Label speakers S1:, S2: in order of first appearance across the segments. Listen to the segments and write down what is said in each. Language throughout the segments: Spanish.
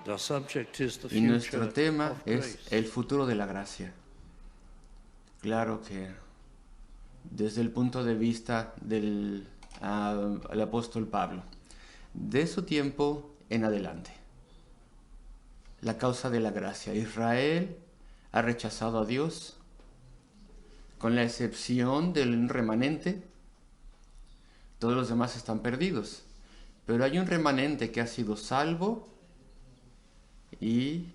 S1: Our subject is the
S2: Y nuestro
S1: future
S2: tema
S1: of
S2: es
S1: grace.
S2: el futuro de la gracia. Claro que desde el punto de vista del el apóstol Pablo, de su tiempo en adelante, la causa de la gracia. Israel ha rechazado a Dios, con la excepción del remanente, todos los demás están perdidos. Pero hay un remanente que ha sido salvo y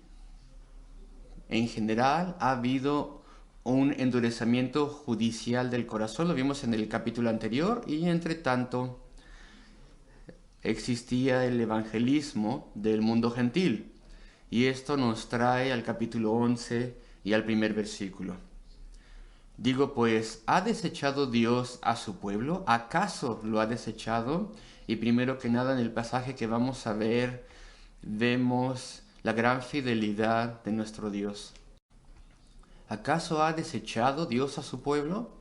S2: en general ha habido un endurecimiento judicial del corazón. Lo vimos en el capítulo anterior y entre tanto existía el evangelismo del mundo gentil. Y esto nos trae al capítulo 11 y al primer versículo. Digo pues, ¿ha desechado Dios a su pueblo? ¿Acaso lo ha desechado? Y primero que nada en el pasaje que vamos a ver, vemos la gran fidelidad de nuestro Dios. ¿Acaso ha desechado Dios a su pueblo?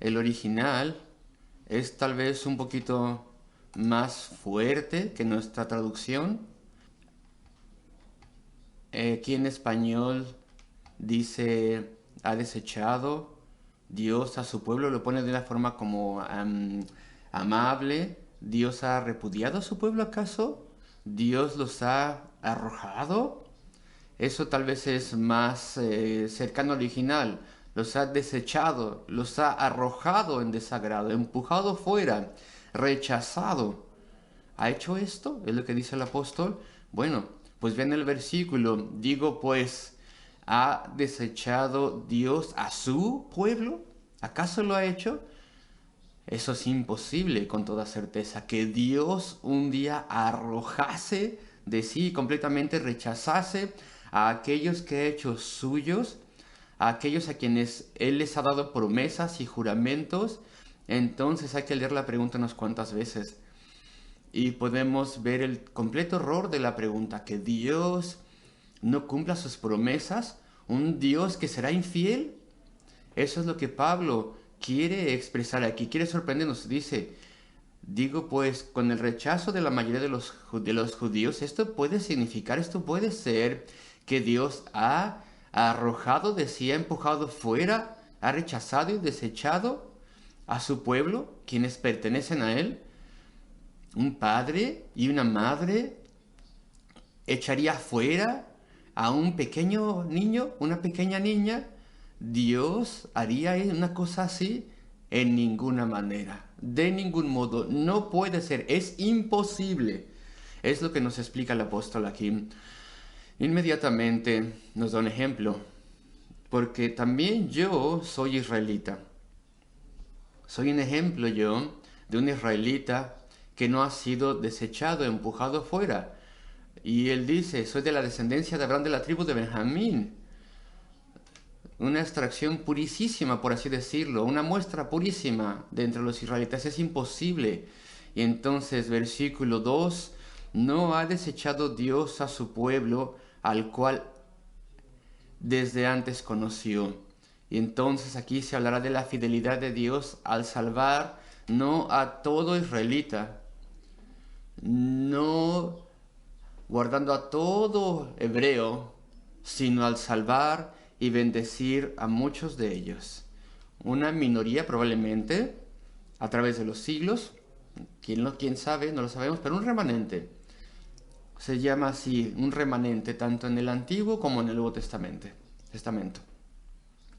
S2: El original es tal vez un poquito más fuerte que nuestra traducción. Aquí en español dice, ha desechado Dios a su pueblo, lo pone de una forma como amable. ¿Dios ha repudiado a su pueblo acaso? ¿Dios los ha arrojado? Eso tal vez es más cercano al original. Los ha desechado, los ha arrojado en desagrado, empujado fuera, rechazado. ¿Ha hecho esto? Es lo que dice el apóstol. Bueno, pues ven el versículo. Digo pues, ¿ha desechado Dios a su pueblo? ¿Acaso lo ha hecho? Eso es imposible con toda certeza. Que Dios un día arrojase de sí, completamente rechazase a aquellos que ha hecho suyos, a aquellos a quienes Él les ha dado promesas y juramentos. Entonces hay que leer la pregunta unas cuantas veces. Y podemos ver el completo error de la pregunta, que Dios no cumpla sus promesas, un Dios que será infiel. Eso es lo que Pablo quiere expresar aquí, quiere sorprendernos. Dice, digo pues, con el rechazo de la mayoría de los judíos, esto puede significar, esto puede ser que Dios ha arrojado de sí, ha empujado fuera, ha rechazado y desechado a su pueblo, quienes pertenecen a Él. Un padre y una madre echaría fuera a un pequeño niño, una pequeña niña. ¿Dios haría una cosa así? En ninguna manera, de ningún modo, no puede ser, es imposible. Es lo que nos explica el apóstol aquí. Inmediatamente nos da un ejemplo, porque también yo soy israelita. Soy un ejemplo yo de un israelita que no ha sido desechado, empujado fuera. Y él dice, soy de la descendencia de Abraham, de la tribu de Benjamín. Una extracción purísima, por así decirlo, una muestra purísima de entre los israelitas. Es imposible. Y entonces, versículo 2, no ha desechado Dios a su pueblo, al cual desde antes conoció. Y entonces aquí se hablará de la fidelidad de Dios al salvar no a todo israelita, no guardando a todo hebreo, sino al salvar y bendecir a muchos de ellos. Una minoría probablemente, a través de los siglos, quién sabe, no lo sabemos, pero un remanente. Se llama así, un remanente, tanto en el Antiguo como en el Nuevo Testamento.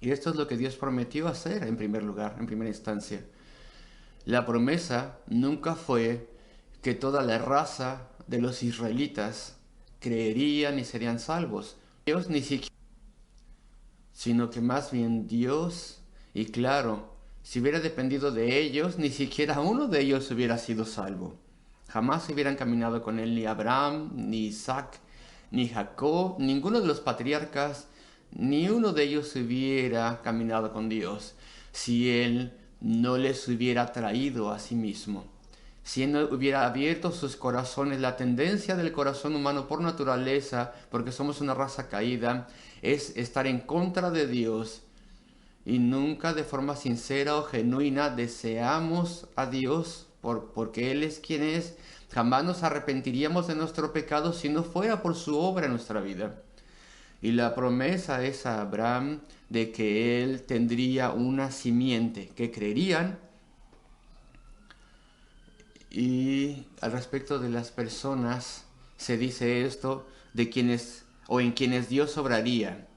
S2: Y esto es lo que Dios prometió hacer en primer lugar, en primera instancia. La promesa nunca fue que toda la raza de los israelitas creerían y serían salvos. Dios ni siquiera, sino que más bien Dios, y claro, si hubiera dependido de ellos, ni siquiera uno de ellos hubiera sido salvo. Jamás hubieran caminado con él ni Abraham, ni Isaac, ni Jacob, ninguno de los patriarcas, ni uno de ellos hubiera caminado con Dios si él no les hubiera traído a sí mismo. Si él no hubiera abierto sus corazones, la tendencia del corazón humano por naturaleza, porque somos una raza caída, es estar en contra de Dios y nunca de forma sincera o genuina deseamos a Dios porque Él es quien es. Jamás nos arrepentiríamos de nuestro pecado si no fuera por su obra en nuestra vida. Y la promesa es a Abraham de que él tendría una simiente que creerían. Y al respecto de las personas se dice esto, de quienes o en quienes Dios obraría,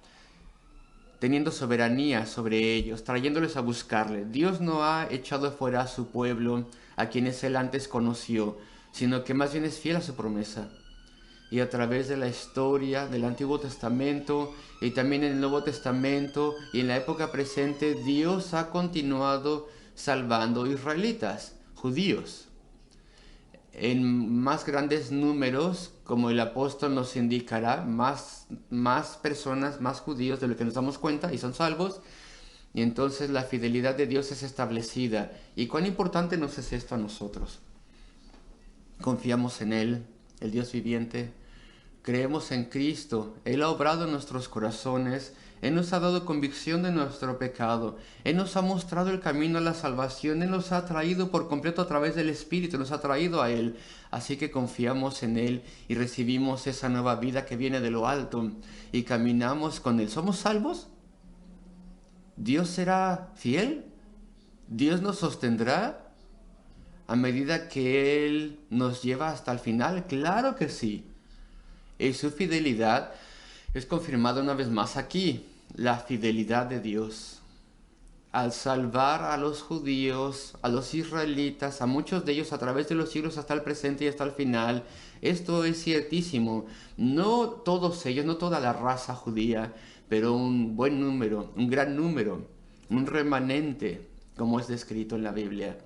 S2: teniendo soberanía sobre ellos, trayéndoles a buscarle. Dios no ha echado fuera a su pueblo, a quienes él antes conoció, sino que más bien es fiel a su promesa. Y a través de la historia del Antiguo Testamento y también en el Nuevo Testamento y en la época presente, Dios ha continuado salvando israelitas, judíos, en más grandes números, como el apóstol nos indicará, más personas, más judíos de lo que nos damos cuenta y son salvos. Y entonces la fidelidad de Dios es establecida. ¿Y cuán importante nos es esto a nosotros? Confiamos en Él, el Dios viviente. Creemos en Cristo. Él ha obrado en nuestros corazones. Él nos ha dado convicción de nuestro pecado. Él nos ha mostrado el camino a la salvación. Él nos ha traído por completo a través del Espíritu. Nos ha traído a Él. Así que confiamos en Él y recibimos esa nueva vida que viene de lo alto. Y caminamos con Él. ¿Somos salvos? ¿Dios será fiel? ¿Dios nos sostendrá a medida que Él nos lleva hasta el final? Claro que sí. Y su fidelidad es confirmada una vez más aquí, la fidelidad de Dios. Al salvar a los judíos, a los israelitas, a muchos de ellos a través de los siglos hasta el presente y hasta el final, esto es ciertísimo. No todos ellos, no toda la raza judía, pero un buen número, un gran número, un remanente, como es descrito en la Biblia.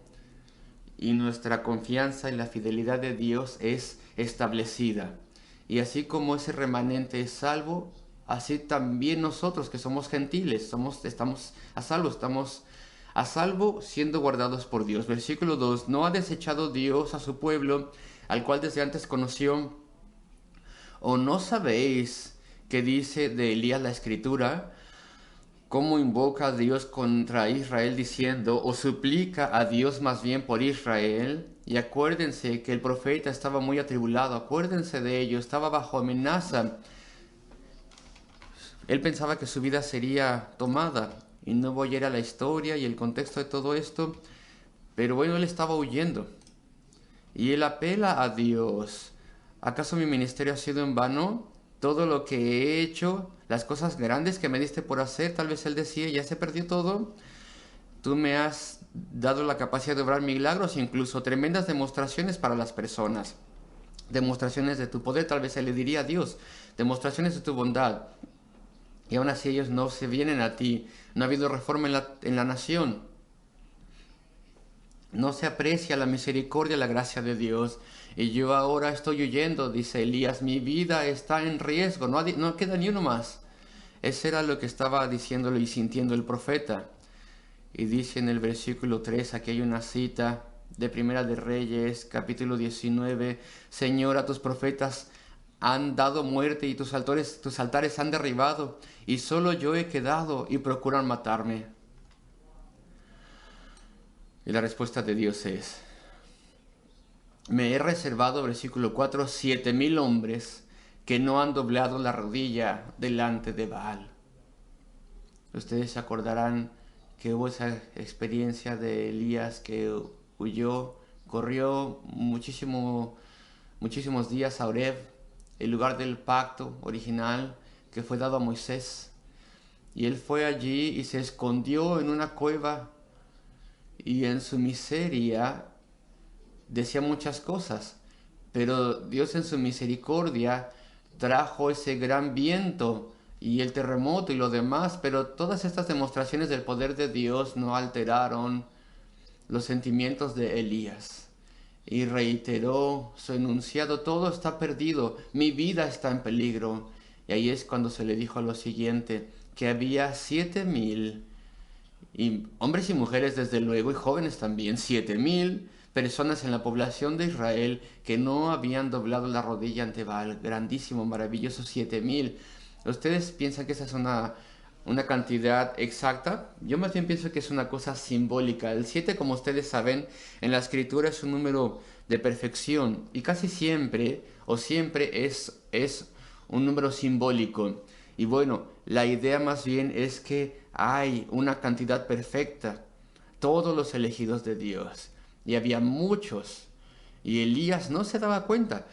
S2: Y nuestra confianza en la fidelidad de Dios es establecida. Y así como ese remanente es salvo, así también nosotros que somos gentiles, estamos a salvo siendo guardados por Dios. Versículo 2, no ha desechado Dios a su pueblo, al cual desde antes conoció. ¿O no sabéis qué dice de Elías la Escritura? ¿Cómo invoca a Dios contra Israel diciendo, o suplica a Dios más bien por Israel? Y acuérdense que el profeta estaba muy atribulado, acuérdense de ello, estaba bajo amenaza. Él pensaba que su vida sería tomada, y no voy a ir a la historia y el contexto de todo esto, pero bueno, él estaba huyendo. Y él apela a Dios. ¿Acaso mi ministerio ha sido en vano? Todo lo que he hecho, las cosas grandes que me diste por hacer, tal vez él decía, ya se perdió todo. Tú me has dado la capacidad de obrar milagros, incluso tremendas demostraciones para las personas. Demostraciones de tu poder, tal vez él le diría a Dios, demostraciones de tu bondad. Y aún así ellos no se vienen a ti. No ha habido reforma en la nación. No se aprecia la misericordia, la gracia de Dios. Y yo ahora estoy huyendo, dice Elías, mi vida está en riesgo, no queda ni uno más. Ese era lo que estaba diciéndolo y sintiendo el profeta. Y dice en el versículo 3, aquí hay una cita de Primera de Reyes, capítulo 19, Señor, a tus profetas han dado muerte y tus altares han derribado, y solo yo he quedado y procuran matarme. Y la respuesta de Dios es, me he reservado, versículo 4, 7,000 hombres que no han doblado la rodilla delante de Baal. Ustedes se acordarán que hubo esa experiencia de Elías que huyó, corrió muchísimos días a Horeb, el lugar del pacto original que fue dado a Moisés. Y él fue allí y se escondió en una cueva y en su miseria decía muchas cosas, pero Dios en su misericordia trajo ese gran viento y el terremoto y lo demás, pero todas estas demostraciones del poder de Dios no alteraron los sentimientos de Elías. Y reiteró su enunciado, todo está perdido, mi vida está en peligro. Y ahí es cuando se le dijo lo siguiente, que había 7,000, y hombres y mujeres desde luego, y jóvenes también, 7,000 personas en la población de Israel que no habían doblado la rodilla ante Baal. Grandísimo, maravilloso, 7,000. ¿Ustedes piensan que esa es una una cantidad exacta. Yo más bien pienso que es una cosa simbólica. El 7, como ustedes saben, en la escritura es un número de perfección y casi siempre o siempre es un número simbólico. Y bueno, la idea más bien es que hay una cantidad perfecta, todos los elegidos de Dios. Y había muchos. Y Elías no se daba cuenta.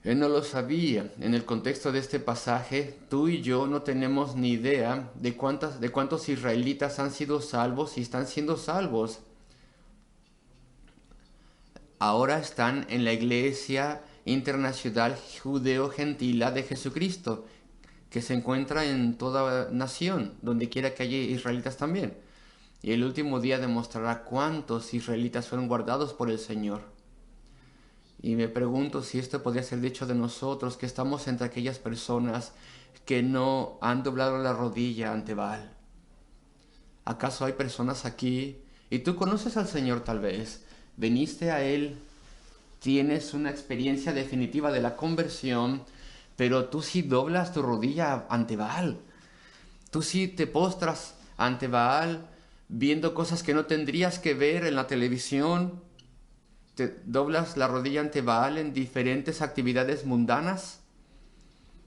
S2: Él no lo sabía. En el contexto de este pasaje, tú y yo no tenemos ni idea de cuántos israelitas han sido salvos y están siendo salvos. Ahora están en la Iglesia Internacional Judeo-Gentila de Jesucristo, que se encuentra en toda nación, donde quiera que haya israelitas también. Y el último día demostrará cuántos israelitas fueron guardados por el Señor. Y me pregunto si esto podría ser dicho de nosotros, que estamos entre aquellas personas que no han doblado la rodilla ante Baal. ¿Acaso hay personas aquí, y tú conoces al Señor tal vez, veniste a Él, tienes una experiencia definitiva de la conversión, pero tú sí doblas tu rodilla ante Baal? Tú sí te postras ante Baal viendo cosas que no tendrías que ver en la televisión. Te doblas la rodilla ante Baal en diferentes actividades mundanas.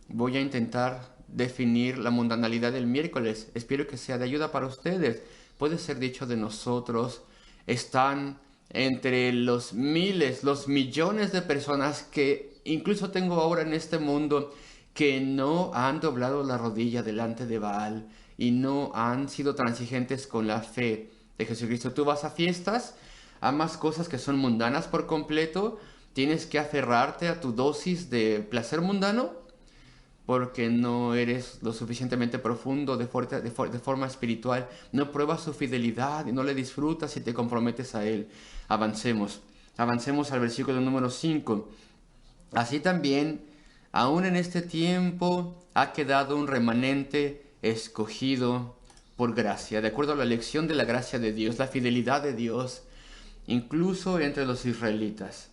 S2: Voy a intentar definir la mundanalidad del miércoles. Espero que sea de ayuda para ustedes. Puede ser dicho de nosotros. Están entre los miles, los millones de personas que incluso tengo ahora en este mundo que no han doblado la rodilla delante de Baal y no han sido transigentes con la fe de Jesucristo. Tú vas a fiestas, amas cosas que son mundanas por completo, tienes que aferrarte a tu dosis de placer mundano porque no eres lo suficientemente profundo de forma espiritual, no pruebas su fidelidad y no le disfrutas y te comprometes a Él. Avancemos al versículo número 5. Así también, aún en este tiempo, ha quedado un remanente escogido por gracia, de acuerdo a la elección de la gracia de Dios, la fidelidad de Dios, incluso entre los israelitas.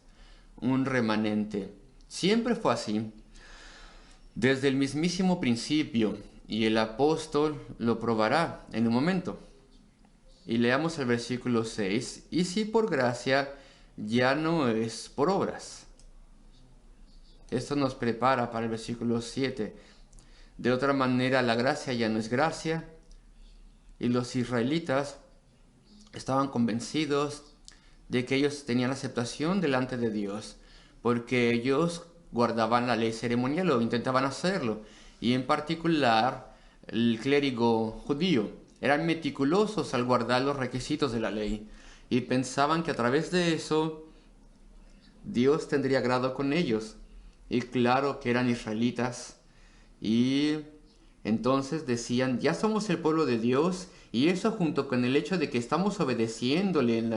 S2: Un remanente. Siempre fue así. Desde el mismísimo principio, y el apóstol lo probará en un momento. Y leamos el versículo 6, y si por gracia, ya no es por obras. Esto nos prepara para el versículo 7. De otra manera, la gracia ya no es gracia, y los israelitas estaban convencidos de que ellos tenían aceptación delante de Dios, porque ellos guardaban la ley ceremonial o intentaban hacerlo. Y en particular, el clérigo judío eran meticulosos al guardar los requisitos de la ley y pensaban que a través de eso Dios tendría agrado con ellos. Y claro que eran israelitas y entonces decían, ya somos el pueblo de Dios, y eso junto con el hecho de que estamos obedeciéndole en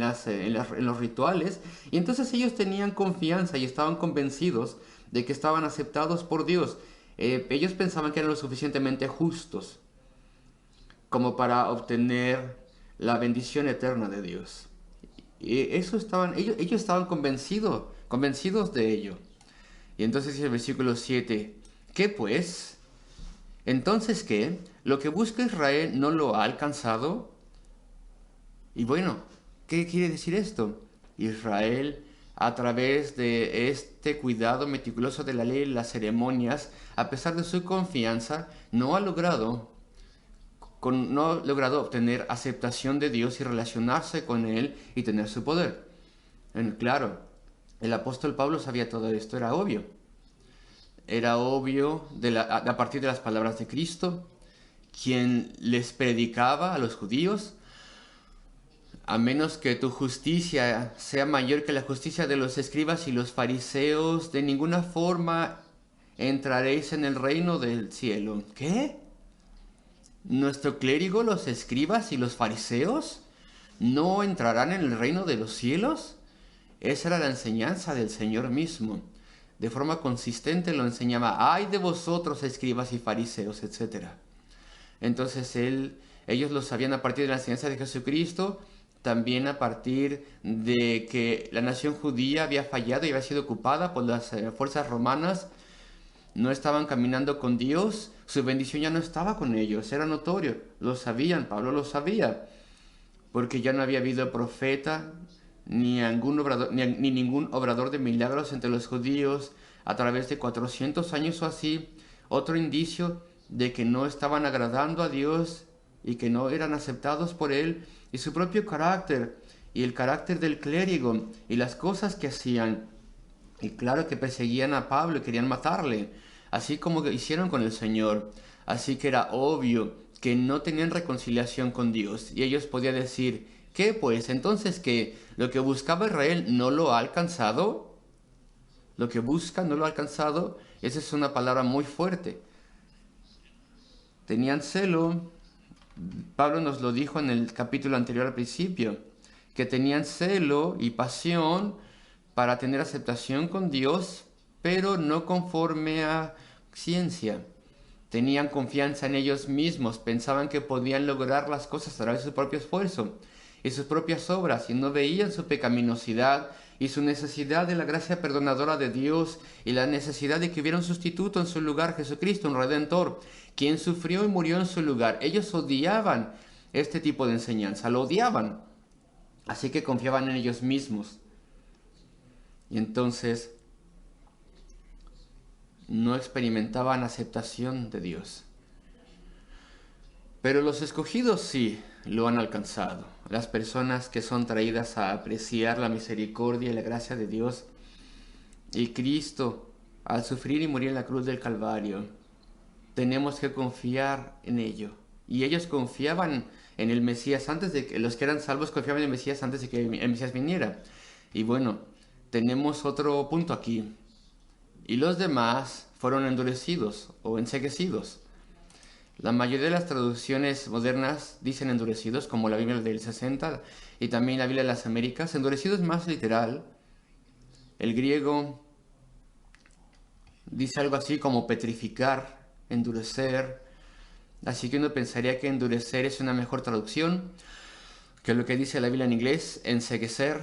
S2: los rituales, y entonces ellos tenían confianza y estaban convencidos de que estaban aceptados por Dios. Ellos pensaban que eran lo suficientemente justos como para obtener la bendición eterna de Dios. Y ellos estaban convencidos de ello. Y entonces dice el versículo 7, ¿qué pues? Entonces, ¿qué? ¿Lo que busca Israel no lo ha alcanzado? Y bueno, ¿qué quiere decir esto? Israel, a través de este cuidado meticuloso de la ley y las ceremonias, a pesar de su confianza, no ha logrado obtener aceptación de Dios y relacionarse con Él y tener su poder. Claro, el apóstol Pablo sabía todo esto, era obvio. Era obvio a partir de las palabras de Cristo, quien les predicaba a los judíos, a menos que tu justicia sea mayor que la justicia de los escribas y los fariseos, de ninguna forma entraréis en el reino del cielo. ¿Qué? ¿Nuestro clérigo, los escribas y los fariseos no entrarán en el reino de los cielos? Esa era la enseñanza del Señor mismo. De forma consistente lo enseñaba, ay de vosotros escribas y fariseos, etc. Entonces ellos lo sabían a partir de la enseñanza de Jesucristo, también a partir de que la nación judía había fallado y había sido ocupada por las fuerzas romanas, no estaban caminando con Dios, su bendición ya no estaba con ellos, era notorio, lo sabían, Pablo lo sabía, porque ya no había habido profeta ni ningún obrador de milagros entre los judíos a través de 400 años o así, otro indicio de que no estaban agradando a Dios y que no eran aceptados por Él, y su propio carácter, y el carácter del clérigo, y las cosas que hacían. Y claro que perseguían a Pablo y querían matarle, así como hicieron con el Señor. Así que era obvio que no tenían reconciliación con Dios. Y ellos podían decir, ¿qué pues? Entonces, ¿qué? ¿Lo que buscaba Israel no lo ha alcanzado? ¿Lo que busca no lo ha alcanzado? Esa es una palabra muy fuerte. Tenían celo. Pablo nos lo dijo en el capítulo anterior al principio, que tenían celo y pasión para tener aceptación con Dios, pero no conforme a ciencia. Tenían confianza en ellos mismos, pensaban que podían lograr las cosas a través de su propio esfuerzo y sus propias obras, y no veían su pecaminosidad y su necesidad de la gracia perdonadora de Dios y la necesidad de que hubiera un sustituto en su lugar, Jesucristo, un Redentor, quien sufrió y murió en su lugar. Ellos odiaban este tipo de enseñanza, lo odiaban, así que confiaban en ellos mismos. Y entonces no experimentaban aceptación de Dios. Pero los escogidos sí lo han alcanzado. Las personas que son traídas a apreciar la misericordia y la gracia de Dios. Y Cristo, al sufrir y morir en la cruz del Calvario, tenemos que confiar en ello. Y ellos confiaban en el Mesías antes de que, los que eran salvos confiaban en el Mesías antes de que el Mesías viniera. Y bueno, tenemos otro punto aquí. Y los demás fueron endurecidos o enceguecidos. La mayoría de las traducciones modernas dicen endurecidos, como la Biblia del 60 y también la Biblia de las Américas. Endurecido es más literal. El griego dice algo así como petrificar, endurecer. Así que uno pensaría que endurecer es una mejor traducción que lo que dice la Biblia en inglés, enceguecer.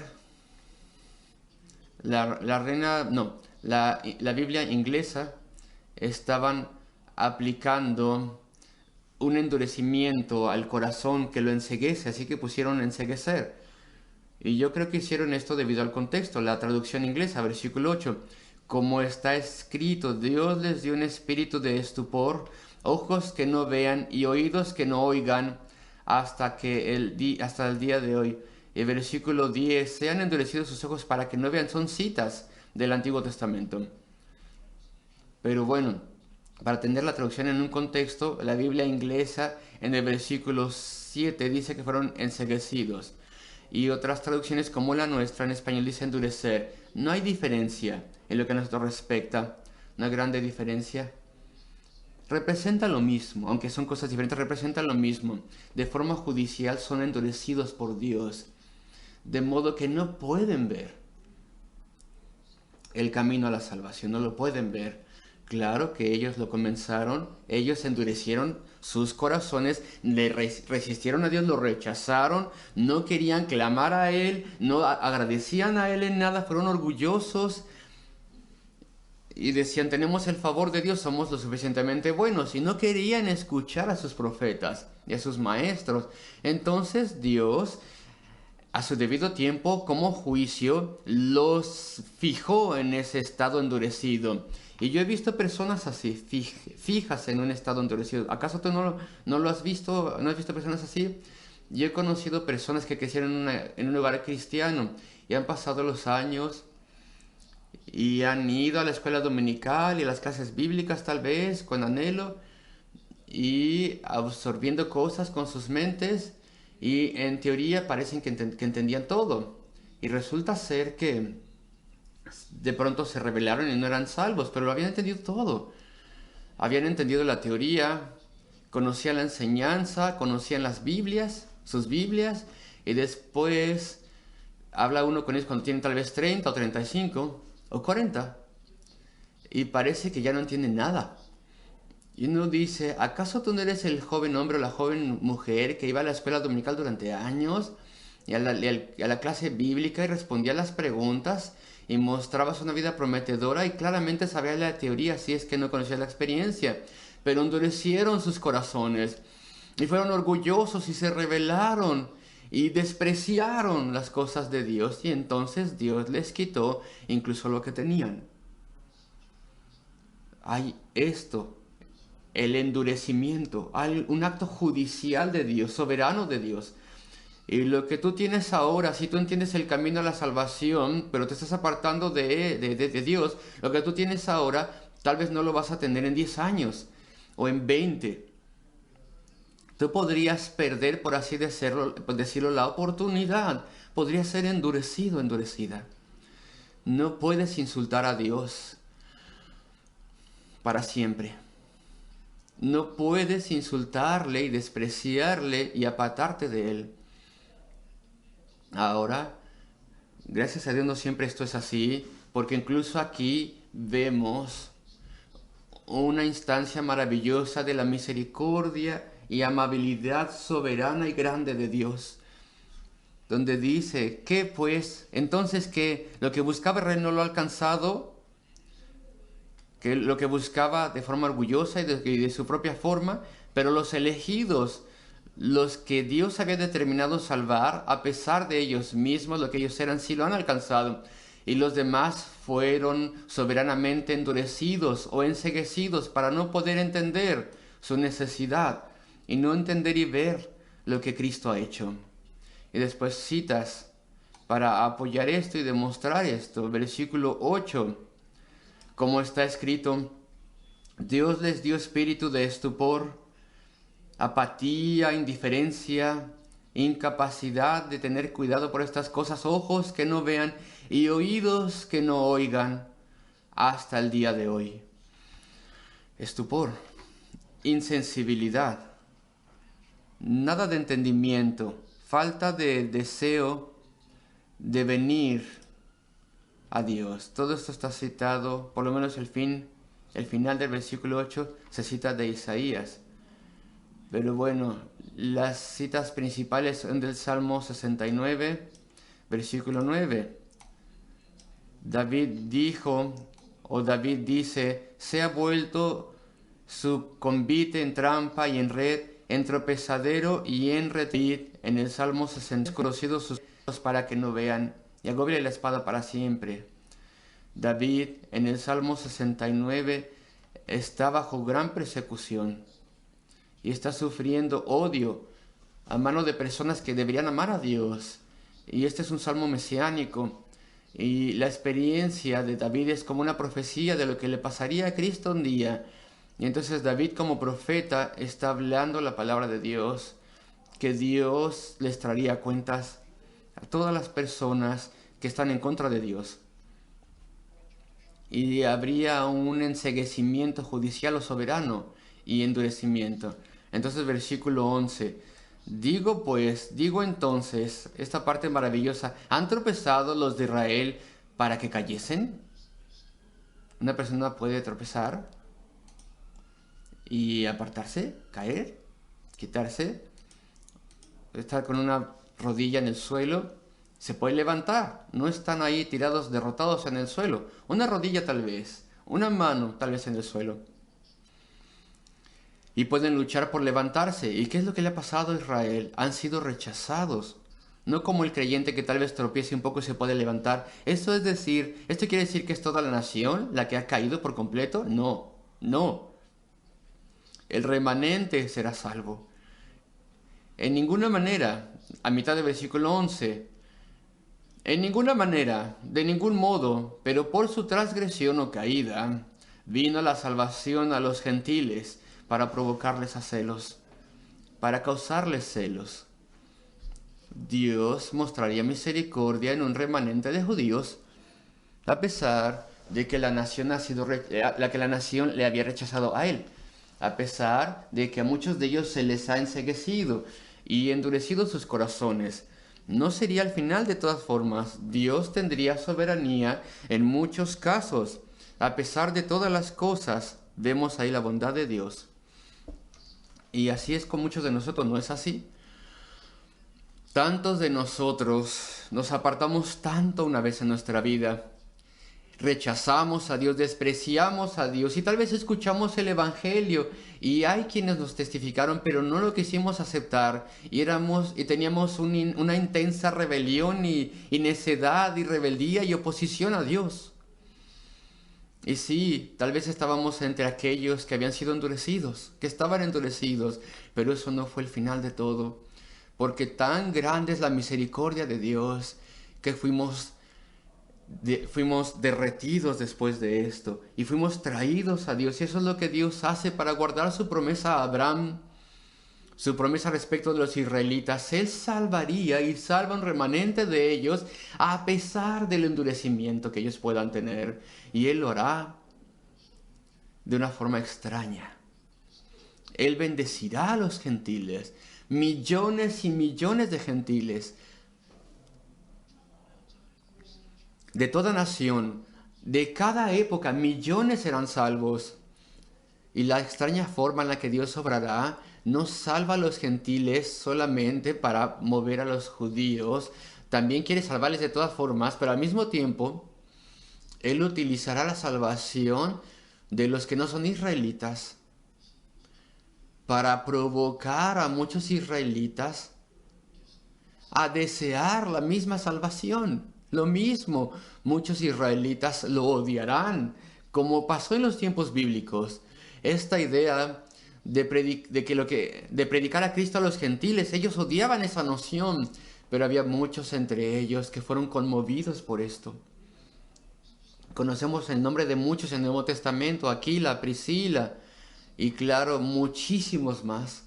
S2: La Biblia inglesa estaban aplicando un endurecimiento al corazón que lo enceguece, así que pusieron enceguecer. Y yo creo que hicieron esto debido al contexto. La traducción inglesa, versículo 8, como está escrito, Dios les dio un espíritu de estupor, ojos que no vean y oídos que no oigan hasta el día de hoy. El versículo 10, sean endurecidos sus ojos para que no vean, son citas del Antiguo Testamento. Pero bueno, para tener la traducción en un contexto, la Biblia inglesa en el versículo 7 dice que fueron enceguecidos. Y otras traducciones como la nuestra en español dice endurecer. No hay diferencia en lo que a nosotros respecta, una grande diferencia. Representa lo mismo, aunque son cosas diferentes, representan lo mismo. De forma judicial son endurecidos por Dios, de modo que no pueden ver el camino a la salvación, no lo pueden ver. Claro que ellos lo comenzaron, ellos endurecieron sus corazones, le resistieron a Dios, lo rechazaron, no querían clamar a Él, no agradecían a Él en nada, fueron orgullosos y decían, tenemos el favor de Dios, somos lo suficientemente buenos, y no querían escuchar a sus profetas y a sus maestros. Entonces Dios, a su debido tiempo, como juicio, los fijó en ese estado endurecido. Y yo he visto personas así, fijas en un estado endurecido. ¿Acaso tú no lo has visto? ¿No has visto personas así? Yo he conocido personas que crecieron en un lugar cristiano y han pasado los años y han ido a la escuela dominical y a las clases bíblicas tal vez con anhelo y absorbiendo cosas con sus mentes y en teoría parecen que entendían todo. Y resulta ser que de pronto se rebelaron y no eran salvos, pero lo habían entendido todo. Habían entendido la teoría, conocían la enseñanza, conocían las Biblias, sus Biblias, y después habla uno con ellos cuando tienen tal vez 30 o 35 o 40, y parece que ya no entienden nada. Y uno dice, ¿acaso tú no eres el joven hombre o la joven mujer que iba a la escuela dominical durante años y a la clase bíblica y respondía a las preguntas y mostrabas una vida prometedora y claramente sabías la teoría si es que no conocías la experiencia, pero endurecieron sus corazones y fueron orgullosos y se rebelaron y despreciaron las cosas de Dios, y entonces Dios les quitó incluso lo que tenían. Hay esto, el endurecimiento, hay un acto judicial de Dios, soberano de Dios. Y lo que tú tienes ahora, si tú entiendes el camino a la salvación, pero te estás apartando de Dios, lo que tú tienes ahora, tal vez no lo vas a tener en 10 años o en 20. Tú podrías perder, por así decirlo, la oportunidad. Podrías ser endurecido, endurecida. No puedes insultar a Dios para siempre. No puedes insultarle y despreciarle y apartarte de Él. Ahora, gracias a Dios no siempre esto es así, porque incluso aquí vemos una instancia maravillosa de la misericordia y amabilidad soberana y grande de Dios, donde dice, ¿qué pues? Entonces, que lo que buscaba Israel no lo ha alcanzado, que lo que buscaba de forma orgullosa y de su propia forma, pero los elegidos, los que Dios había determinado salvar, a pesar de ellos mismos, lo que ellos eran, sí lo han alcanzado. Y los demás fueron soberanamente endurecidos o enceguecidos para no poder entender su necesidad y no entender y ver lo que Cristo ha hecho. Y después citas para apoyar esto y demostrar esto. Versículo 8, como está escrito, Dios les dio espíritu de estupor, apatía, indiferencia, incapacidad de tener cuidado por estas cosas, ojos que no vean y oídos que no oigan hasta el día de hoy. Estupor, insensibilidad, nada de entendimiento, falta de deseo de venir a Dios. Todo esto está citado, por lo menos el final del versículo 8 se cita de Isaías. Pero bueno, las citas principales son del Salmo 69, versículo 9. David dice, se ha vuelto su convite en trampa y en red, en tropezadero y en retid. En el Salmo 60, conocidos sus ojos para que no vean, y agobia la espada para siempre. David, en el Salmo 69, está bajo gran persecución y está sufriendo odio a mano de personas que deberían amar a Dios. Y este es un salmo mesiánico. Y la experiencia de David es como una profecía de lo que le pasaría a Cristo un día. Y entonces David, como profeta, está hablando la palabra de Dios, que Dios les traería cuentas a todas las personas que están en contra de Dios. Y habría un enceguecimiento judicial o soberano y endurecimiento. Entonces, versículo 11. Digo entonces, esta parte maravillosa, ¿han tropezado los de Israel para que cayesen? Una persona puede tropezar y apartarse, caer, quitarse, estar con una rodilla en el suelo, se puede levantar, no están ahí tirados, derrotados en el suelo, una rodilla tal vez, una mano tal vez en el suelo. Y pueden luchar por levantarse. ¿Y qué es lo que le ha pasado a Israel? Han sido rechazados. No como el creyente que tal vez tropiece un poco y se puede levantar. ¿Esto quiere decir que es toda la nación la que ha caído por completo? No, no. El remanente será salvo. En ninguna manera, a mitad del versículo 11, en ninguna manera, de ningún modo, pero por su transgresión o caída, vino la salvación a los gentiles, para provocarles a celos, para causarles celos. Dios mostraría misericordia en un remanente de judíos, a pesar de que la nación le había rechazado a él, a pesar de que a muchos de ellos se les ha enceguecido y endurecido sus corazones. No sería el final de todas formas. Dios tendría soberanía en muchos casos. A pesar de todas las cosas, vemos ahí la bondad de Dios. Y así es con muchos de nosotros, ¿no es así? Tantos de nosotros nos apartamos tanto una vez en nuestra vida rechazamos a Dios, despreciamos a Dios y tal vez escuchamos el Evangelio y hay quienes nos testificaron, pero no lo quisimos aceptar y teníamos una intensa rebelión y necedad y rebeldía y oposición a Dios. Y sí, tal vez estábamos entre aquellos que habían sido endurecidos, que estaban endurecidos, pero eso no fue el final de todo, porque tan grande es la misericordia de Dios que fuimos derretidos después de esto y fuimos traídos a Dios. Y eso es lo que Dios hace para guardar su promesa a Abraham, su promesa respecto de los israelitas. Él salvaría y salva un remanente de ellos a pesar del endurecimiento que ellos puedan tener. Y Él lo hará de una forma extraña. Él bendecirá a los gentiles, millones y millones de gentiles de toda nación, de cada época, millones serán salvos. Y la extraña forma en la que Dios obrará no salva a los gentiles solamente para mover a los judíos, también quiere salvarles de todas formas, pero al mismo tiempo Él utilizará la salvación de los que no son israelitas para provocar a muchos israelitas a desear la misma salvación. Lo mismo, muchos israelitas lo odiarán, como pasó en los tiempos bíblicos. Esta idea de predicar a Cristo a los gentiles, ellos odiaban esa noción, pero había muchos entre ellos que fueron conmovidos por esto. Conocemos el nombre de muchos en el Nuevo Testamento, Aquila, Priscila, y claro, muchísimos más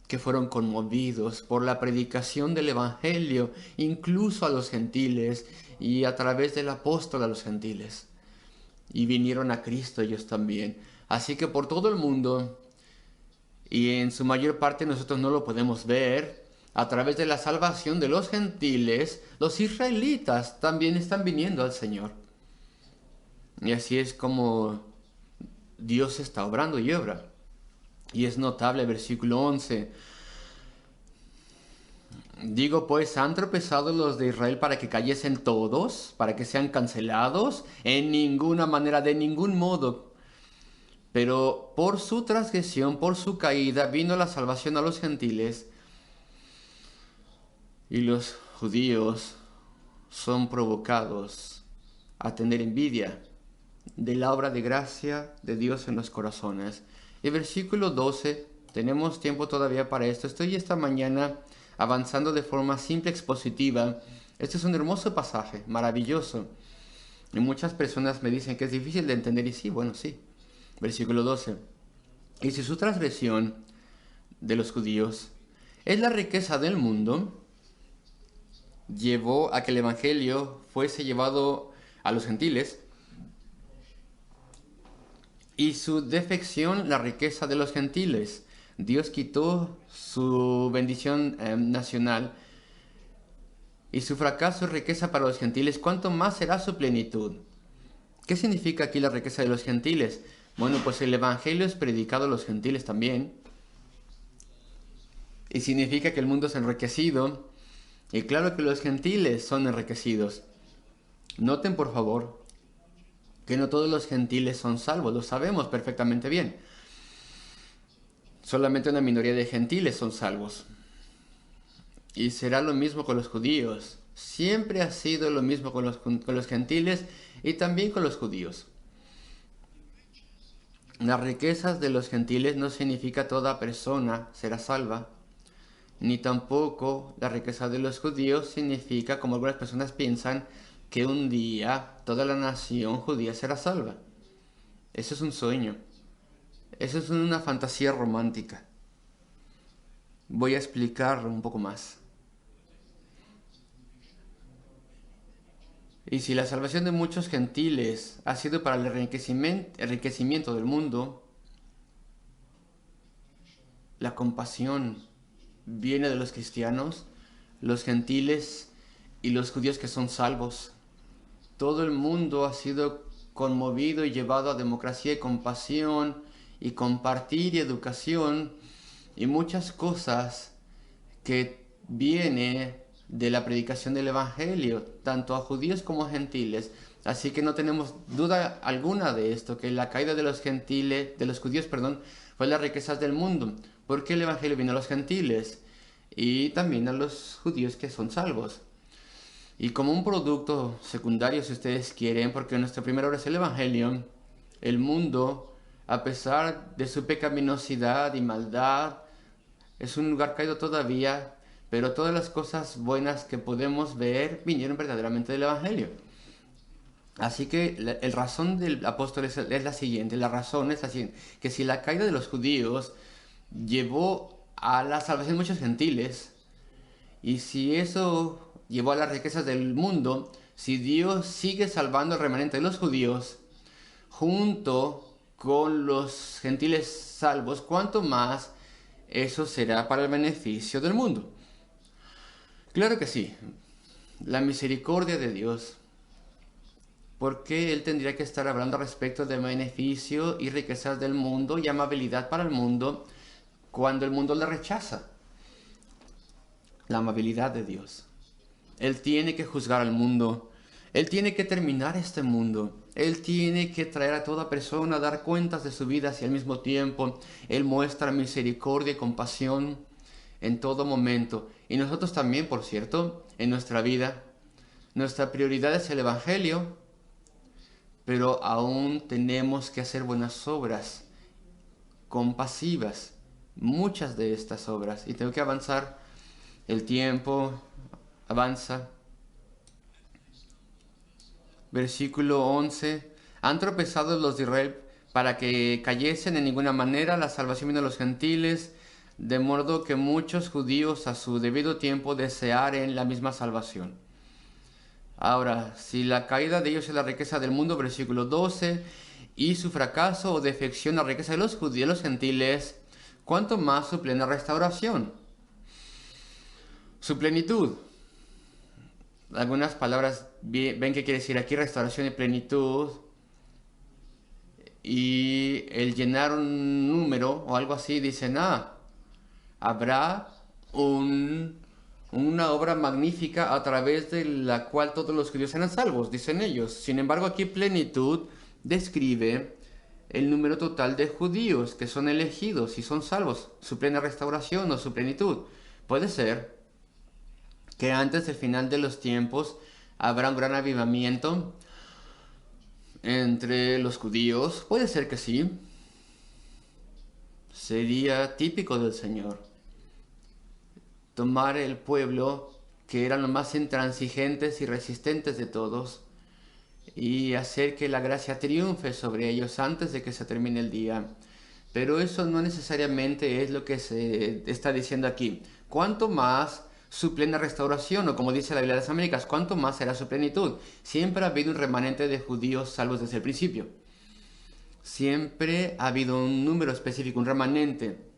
S2: que fueron conmovidos por la predicación del Evangelio, incluso a los gentiles, y a través del apóstol a los gentiles. Y vinieron a Cristo ellos también. Así que por todo el mundo, y en su mayor parte nosotros no lo podemos ver, a través de la salvación de los gentiles, los israelitas también están viniendo al Señor. Y así es como Dios está obrando y obra. Y es notable el versículo 11. Digo pues, ¿han tropezado los de Israel para que cayesen todos? ¿Para que sean cancelados? En ninguna manera, de ningún modo. Pero por su transgresión, por su caída, vino la salvación a los gentiles. Y los judíos son provocados a tener envidia de la obra de gracia de Dios en los corazones. El versículo 12, tenemos tiempo todavía para esto. Estoy esta mañana avanzando de forma simple expositiva. Este es un hermoso pasaje, maravilloso. Y muchas personas me dicen que es difícil de entender, y sí, bueno, sí. Versículo 12. Y si su transgresión de los judíos es la riqueza del mundo, llevó a que el Evangelio fuese llevado a los gentiles, y su defección la riqueza de los gentiles. Dios quitó su bendición nacional y su fracaso es riqueza para los gentiles. ¿Cuánto más será su plenitud? ¿Qué significa aquí la riqueza de los gentiles? Bueno, pues el Evangelio es predicado a los gentiles también. Y significa que el mundo es enriquecido. Y claro que los gentiles son enriquecidos. Noten por favor que no todos los gentiles son salvos, lo sabemos perfectamente bien. Solamente una minoría de gentiles son salvos. Y será lo mismo con los judíos. Siempre ha sido lo mismo con los gentiles y también con los judíos. Las riquezas de los gentiles no significa toda persona será salva, ni tampoco la riqueza de los judíos significa, como algunas personas piensan, que un día toda la nación judía será salva. Eso es un sueño. Eso es una fantasía romántica. Voy a explicarlo un poco más. Y si la salvación de muchos gentiles ha sido para el enriquecimiento del mundo, la compasión viene de los cristianos, los gentiles y los judíos que son salvos. Todo el mundo ha sido conmovido y llevado a democracia y compasión y compartir y educación y muchas cosas que viene de la predicación del Evangelio, tanto a judíos como a gentiles. Así que no tenemos duda alguna de esto, que la caída de los judíos, fue las riquezas del mundo, porque el Evangelio vino a los gentiles y también a los judíos que son salvos. Y como un producto secundario, si ustedes quieren, porque nuestra primera obra es el Evangelio, el mundo, a pesar de su pecaminosidad y maldad, es un lugar caído todavía, pero todas las cosas buenas que podemos ver vinieron verdaderamente del Evangelio. Así que la razón del apóstol es la siguiente, la razón es así, que si la caída de los judíos llevó a la salvación de muchos gentiles, y si eso llevó a las riquezas del mundo, si Dios sigue salvando al remanente de los judíos, junto con los gentiles salvos, ¿cuánto más eso será para el beneficio del mundo? Claro que sí, la misericordia de Dios. ¿Por qué Él tendría que estar hablando respecto de beneficio y riquezas del mundo y amabilidad para el mundo cuando el mundo le rechaza? La amabilidad de Dios. Él tiene que juzgar al mundo. Él tiene que terminar este mundo. Él tiene que traer a toda persona a dar cuentas de su vida y al mismo tiempo Él muestra misericordia y compasión en todo momento. Y nosotros también, por cierto, en nuestra vida. Nuestra prioridad es el Evangelio, pero aún tenemos que hacer buenas obras compasivas, muchas de estas obras. Y tengo que avanzar. El tiempo avanza. Versículo 11. Han tropezado los de Israel para que cayesen en ninguna manera. La salvación vino a los gentiles, de modo que muchos judíos a su debido tiempo desearen la misma salvación. Ahora, si la caída de ellos es la riqueza del mundo, versículo 12, y su fracaso o defección la riqueza de los judíos, los gentiles, ¿cuánto más su plena restauración? Su plenitud. Algunas palabras ven que quiere decir aquí restauración y plenitud. Y el llenar un número o algo así, dicen, habrá una obra magnífica a través de la cual todos los judíos serán salvos, dicen ellos. Sin embargo, aquí plenitud describe el número total de judíos que son elegidos y son salvos, su plena restauración o su plenitud. Puede ser que antes del final de los tiempos habrá un gran avivamiento entre los judíos. Puede ser que sí. Sería típico del Señor tomar el pueblo que eran los más intransigentes y resistentes de todos y hacer que la gracia triunfe sobre ellos antes de que se termine el día. Pero eso no necesariamente es lo que se está diciendo aquí. ¿Cuánto más su plena restauración? O como dice la Biblia de las Américas, ¿cuánto más será su plenitud? Siempre ha habido un remanente de judíos salvos desde el principio. Siempre ha habido un número específico, un remanente.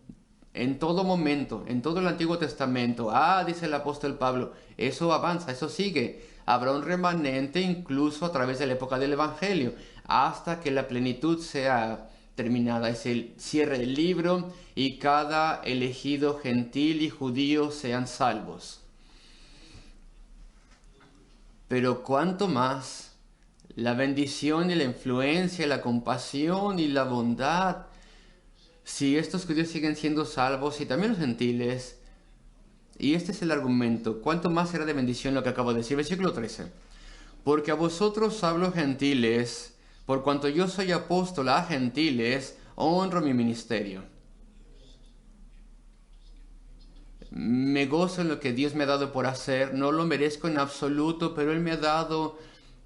S2: En todo momento, en todo el Antiguo Testamento. Dice el apóstol Pablo, eso avanza, eso sigue. Habrá un remanente incluso a través de la época del Evangelio, hasta que la plenitud sea terminada. Es el cierre del libro y cada elegido gentil y judío sean salvos. Pero cuánto más la bendición y la influencia, la compasión y la bondad. Si estos judíos siguen siendo salvos y también los gentiles, y este es el argumento, ¿cuánto más será de bendición lo que acabo de decir? Versículo 13. Porque a vosotros hablo gentiles, por cuanto yo soy apóstol a gentiles, honro mi ministerio. Me gozo en lo que Dios me ha dado por hacer, no lo merezco en absoluto, pero Él me ha dado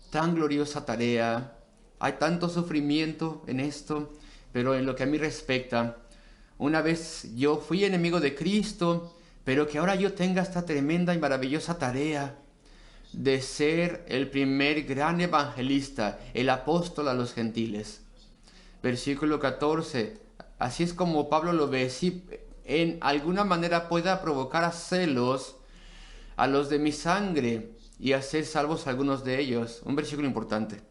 S2: tan gloriosa tarea. Hay tanto sufrimiento en esto. Pero en lo que a mí respecta, una vez yo fui enemigo de Cristo, pero que ahora yo tenga esta tremenda y maravillosa tarea de ser el primer gran evangelista, el apóstol a los gentiles. Versículo 14. Así es como Pablo lo ve. Si en alguna manera pueda provocar a celos a los de mi sangre y hacer salvos a algunos de ellos. Un versículo importante.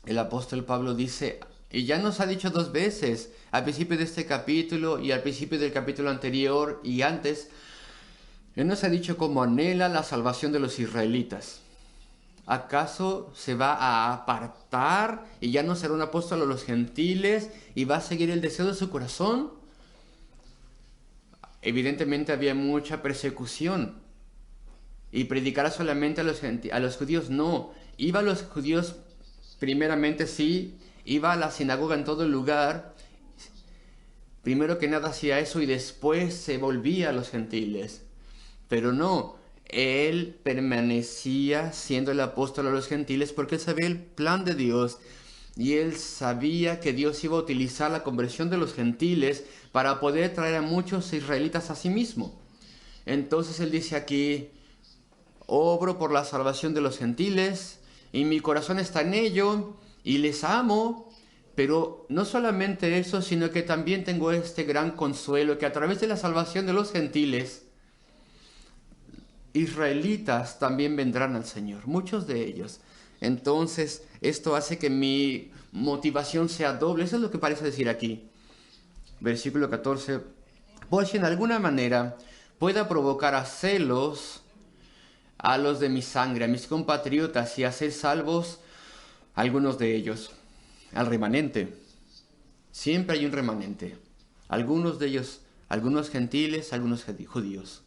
S2: El apóstol Pablo dice, y ya nos ha dicho dos veces, al principio de este capítulo y al principio del capítulo anterior y antes, Él nos ha dicho cómo anhela la salvación de los israelitas. ¿Acaso se va a apartar y ya no será un apóstol a los gentiles y va a seguir el deseo de su corazón? Evidentemente había mucha persecución. Y predicara solamente a los judíos, no. Iba a los judíos primeramente, sí. Iba a la sinagoga en todo el lugar. Primero que nada hacía eso y después se volvía a los gentiles. Pero no, él permanecía siendo el apóstol a los gentiles porque él sabía el plan de Dios. Y él sabía que Dios iba a utilizar la conversión de los gentiles para poder traer a muchos israelitas a sí mismo. Entonces él dice aquí: obro por la salvación de los gentiles y mi corazón está en ello y les amo. Pero no solamente eso, sino que también tengo este gran consuelo que a través de la salvación de los gentiles, israelitas también vendrán al Señor, muchos de ellos. Entonces esto hace que mi motivación sea doble. Eso es lo que parece decir aquí. Versículo 14. Por si en alguna manera pueda provocar a celos a los de mi sangre, a mis compatriotas, y hacer salvos algunos de ellos. Al remanente. Siempre hay un remanente. Algunos de ellos, algunos gentiles, algunos judíos.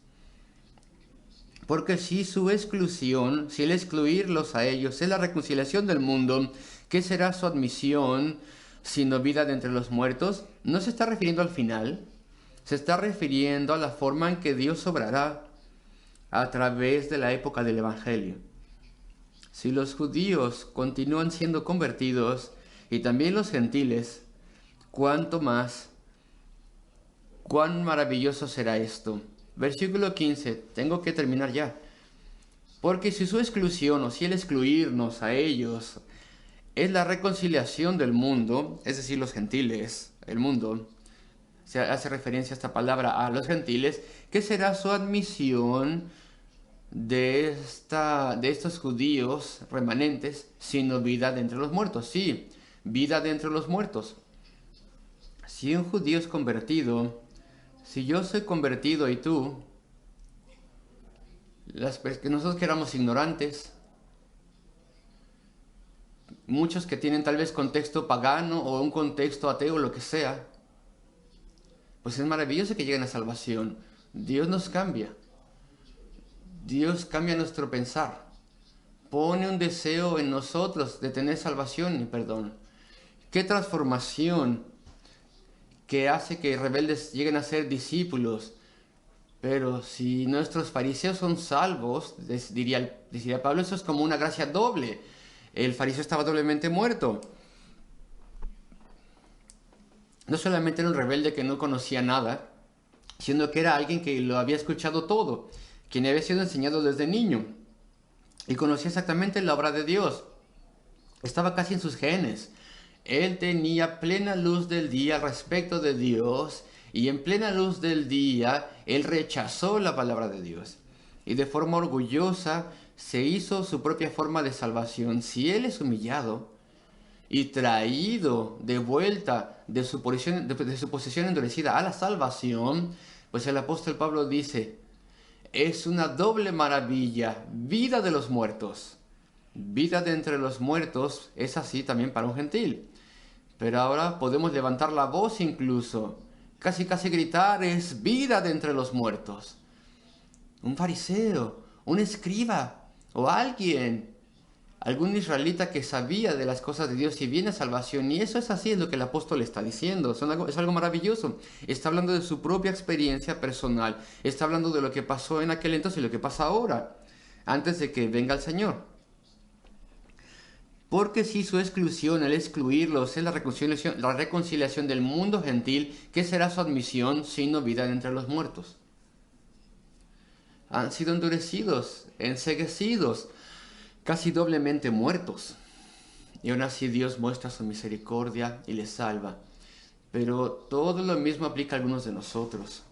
S2: Porque si su exclusión, si el excluirlos a ellos es la reconciliación del mundo, ¿qué será su admisión sino vida de entre los muertos? No se está refiriendo al final, se está refiriendo a la forma en que Dios obrará a través de la época del Evangelio. Si los judíos continúan siendo convertidos y también los gentiles, ¿cuánto más? ¿Cuán maravilloso será esto? Versículo 15, tengo que terminar ya. Porque si su exclusión o si el excluirnos a ellos es la reconciliación del mundo, es decir, los gentiles, el mundo, se hace referencia a esta palabra a los gentiles, ¿qué será su admisión de estos judíos remanentes sino vida de entre los muertos? Sí, vida de entre los muertos. Si un judío es convertido, si yo soy convertido y tú, que nosotros que éramos ignorantes, muchos que tienen tal vez contexto pagano o un contexto ateo o lo que sea, pues es maravilloso que lleguen a salvación. Dios nos cambia. Dios cambia nuestro pensar. Pone un deseo en nosotros de tener salvación y perdón. ¡Qué transformación! Que hace que rebeldes lleguen a ser discípulos. Pero si nuestros fariseos son salvos, diría Pablo, eso es como una gracia doble. El fariseo estaba doblemente muerto. No solamente era un rebelde que no conocía nada, sino que era alguien que lo había escuchado todo, quien había sido enseñado desde niño y conocía exactamente la obra de Dios. Estaba casi en sus genes. Él tenía plena luz del día respecto de Dios, y en plena luz del día él rechazó la palabra de Dios y de forma orgullosa se hizo su propia forma de salvación. Si él es humillado y traído de vuelta de su posición endurecida a la salvación, pues el apóstol Pablo dice: es una doble maravilla, vida de los muertos. Vida de entre los muertos es así también para un gentil. Pero ahora podemos levantar la voz incluso, casi gritar: es vida de entre los muertos. Un fariseo, un escriba o algún israelita que sabía de las cosas de Dios y viene a salvación. Y eso es así, es lo que el apóstol está diciendo. Es algo maravilloso. Está hablando de su propia experiencia personal. Está hablando de lo que pasó en aquel entonces y lo que pasa ahora, antes de que venga el Señor. Porque si su exclusión, el excluirlos, es la reconciliación del mundo gentil, ¿qué será su admisión sino vida de entre los muertos? Han sido endurecidos, enceguecidos, casi doblemente muertos. Y aún así Dios muestra su misericordia y les salva. Pero todo lo mismo aplica a algunos de nosotros.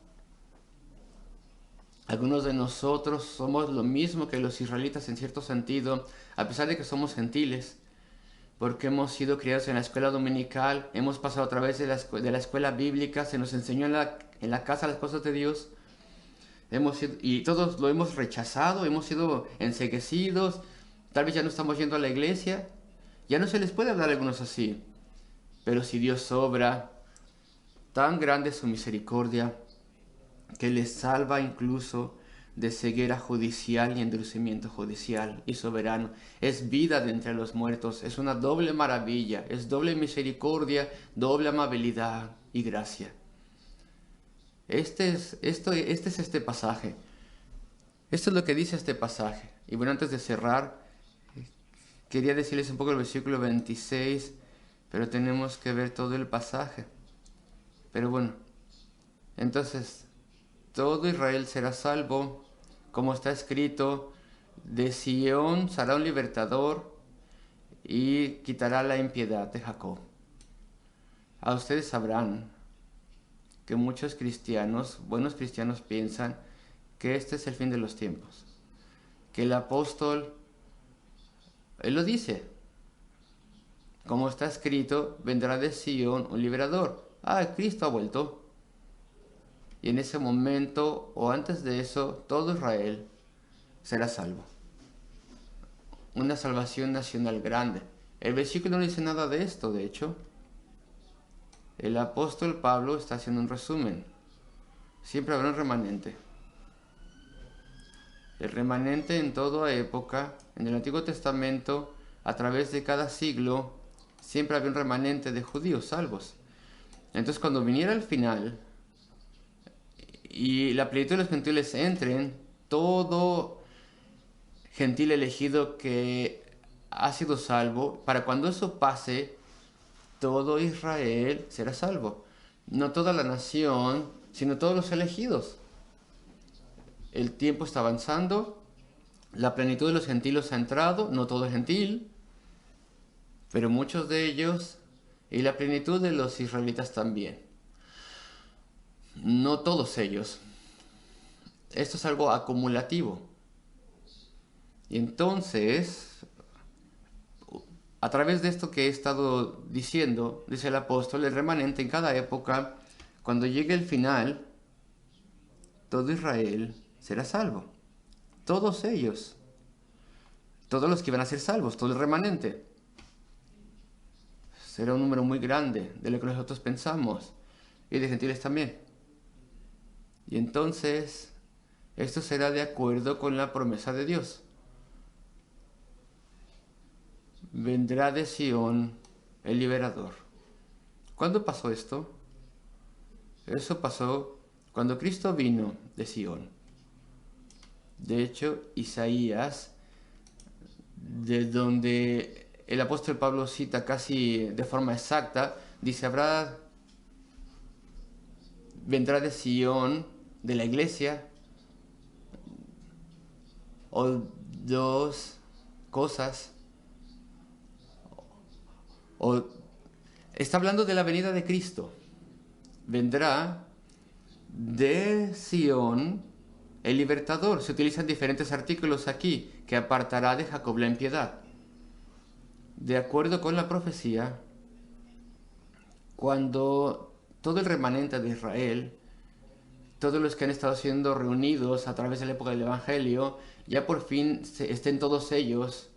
S2: Algunos de nosotros somos lo mismo que los israelitas en cierto sentido, a pesar de que somos gentiles. Porque hemos sido criados en la escuela dominical, hemos pasado a través de la escuela bíblica, se nos enseñó en la casa las cosas de Dios, y todos lo hemos rechazado, hemos sido enceguecidos, Tal vez ya no estamos yendo a la iglesia, ya no se les puede hablar a algunos así. Pero si Dios obra, tan grande es su misericordia, que les salva incluso de ceguera judicial y endurecimiento judicial y soberano. Es vida de entre los muertos, es una doble maravilla, es doble misericordia, doble amabilidad y gracia. Este es este pasaje. Esto es lo que dice este pasaje. Y bueno, antes de cerrar, quería decirles un poco el versículo 26, pero tenemos que ver todo el pasaje. Pero bueno, entonces, todo Israel será salvo, como está escrito, de Sión será un libertador y quitará la impiedad de Jacob. A ustedes sabrán que muchos cristianos, buenos cristianos, piensan que este es el fin de los tiempos. Que el apóstol, él lo dice, como está escrito, vendrá de Sión un liberador. Ah, Cristo ha vuelto. Y en ese momento, o antes de eso, todo Israel será salvo. Una salvación nacional grande. El versículo no dice nada de esto, de hecho. El apóstol Pablo está haciendo un resumen. Siempre habrá un remanente. El remanente en toda época, en el Antiguo Testamento, a través de cada siglo, siempre había un remanente de judíos salvos. Entonces, cuando viniera el final y la plenitud de los gentiles entren, todo gentil elegido que ha sido salvo, para cuando eso pase, todo Israel será salvo. No toda la nación, sino todos los elegidos. El tiempo está avanzando, la plenitud de los gentiles ha entrado, no todo es gentil, pero muchos de ellos, y la plenitud de los israelitas también. No todos ellos. Esto es algo acumulativo. Y entonces, a través de esto que he estado diciendo, dice el apóstol, el remanente en cada época, cuando llegue el final, todo Israel será salvo. Todos ellos. Todos los que van a ser salvos, todo el remanente. Será un número muy grande de lo que nosotros pensamos. Y de gentiles también. Y entonces, esto será de acuerdo con la promesa de Dios. Vendrá de Sión el liberador. ¿Cuándo pasó esto? Eso pasó cuando Cristo vino de Sión. De hecho, Isaías, de donde el apóstol Pablo cita casi de forma exacta, dice, vendrá de Sión, de la iglesia, o dos cosas, o está hablando de la venida de Cristo. Vendrá de Sión el libertador. Se utilizan diferentes artículos aquí, que apartará de Jacob la impiedad. De acuerdo con la profecía, cuando todo el remanente de Israel, todos los que han estado siendo reunidos a través de la época del Evangelio, ya por fin estén todos ellos,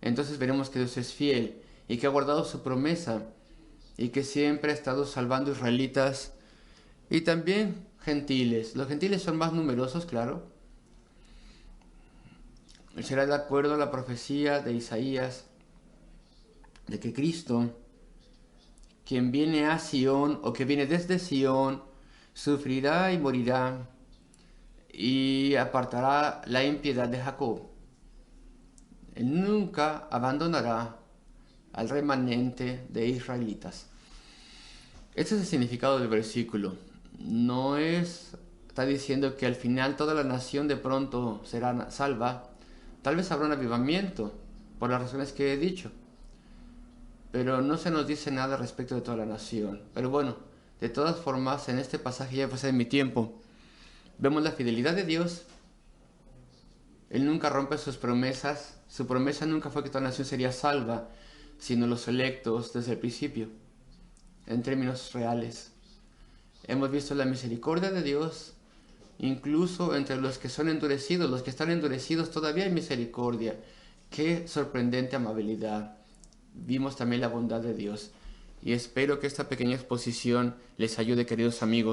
S2: entonces veremos que Dios es fiel y que ha guardado su promesa y que siempre ha estado salvando israelitas y también gentiles. Los gentiles son más numerosos, claro. Será de acuerdo a la profecía de Isaías de que Cristo, quien viene a Sión o que viene desde Sión, sufrirá y morirá y apartará la impiedad de Jacob. Él nunca abandonará al remanente de israelitas. Este es el significado del versículo. No está diciendo que al final toda la nación de pronto será salva. Tal vez habrá un avivamiento, por las razones que he dicho. Pero no se nos dice nada respecto de toda la nación. Pero bueno, de todas formas, en este pasaje ya pasé de mi tiempo. Vemos la fidelidad de Dios. Él nunca rompe sus promesas. Su promesa nunca fue que toda la nación sería salva, sino los electos desde el principio, en términos reales. Hemos visto la misericordia de Dios, incluso entre los que son endurecidos, los que están endurecidos todavía hay misericordia, Qué sorprendente amabilidad. Vimos también la bondad de Dios. Y espero que esta pequeña exposición les ayude, queridos amigos.